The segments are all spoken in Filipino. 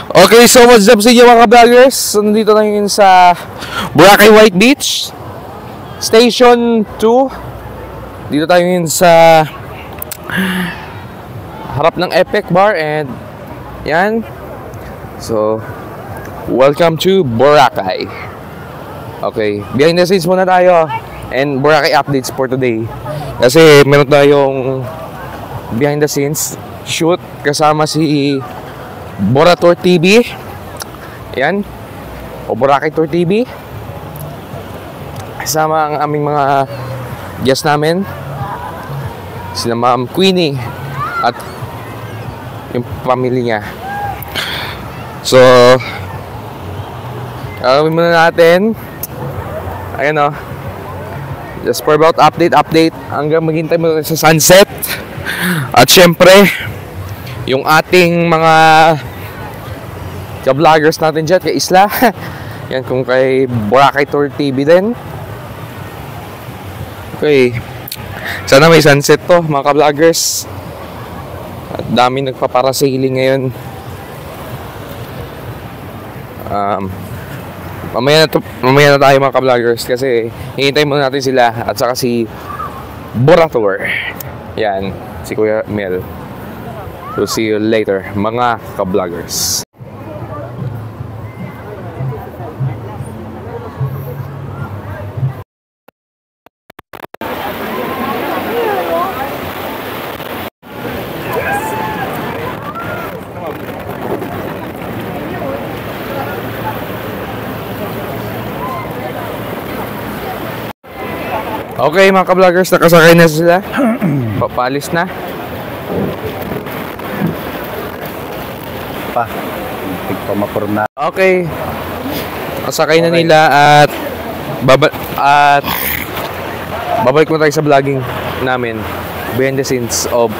Okay, so what's up sa inyo mga vloggers? So, nandito tayo ngayon sa Boracay White Beach Station 2. Dito tayo ngayon sa harap ng Epic Bar and yan. So, welcome to Boracay. Okay, behind the scenes muna tayo and Boracay updates for today. Kasi meron tayong behind the scenes shoot kasama si Borator TV. Yan. O Boracay Tour TV. Kasama ang aming mga guest namin. Sila Ma'am Queenie at yung pamilya niya. So, gagawin muna natin. Ayan o. Just for about update hanggang maghintay mo sa sunset. At syempre, yung ating mga ka-vloggers natin dyan kay Isla. Yan, kung kay Boracay Tour TV din. Okay. Sana may sunset to mga ka-vloggers. At dami nagpaparasailing ngayon. Mamaya na tayo mga ka-vloggers kasi hihintay muna natin sila at saka si Borator. Yan, si Kuya Mel. So see you later mga ka-vloggers. Okay mga ka-vloggers, nakasakay na sila. Papalis na. Pamapurm na. Okay. Nakasakay na nila at babalik mo tayo sa vlogging namin behind the scenes of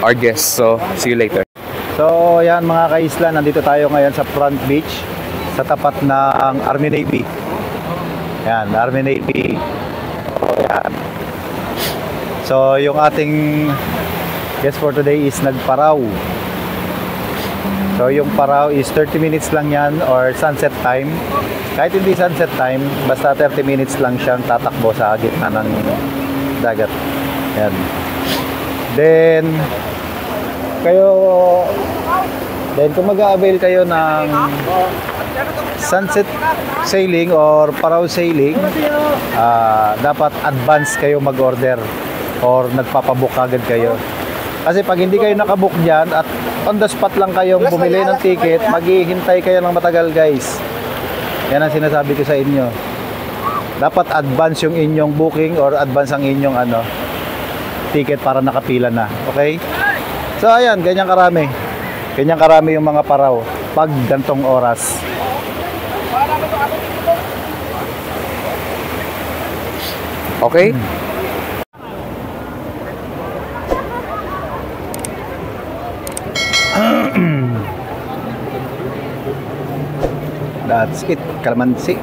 our guests. So, see you later. So, yan mga ka-isla, nandito tayo ngayon sa front beach sa tapat ng Army Navy. Yan, Army Navy. Yan. So, yung ating guest for today is nagparaw. So, yung paraw is 30 minutes lang yan or sunset time. Kahit hindi sunset time, basta 30 minutes lang siyang tatakbo sa gitna ng dagat. Yan. Then, kung mag-a-avail kayo ng sunset sailing or paraw sailing, dapat advance kayo mag-order or nagpapabook agad kayo. Kasi pag hindi kayo nakabook dyan at on the spot lang kayong bumili ng ticket, maghihintay kayo ng matagal guys. Yan ang sinasabi ko sa inyo. Dapat advance yung inyong booking or advance ang inyong ticket para nakapila na. Okay? So ayan, ganyan karami. Ganyan karami yung mga paraw pag gantong oras. Okay? That's it. Kalamansi.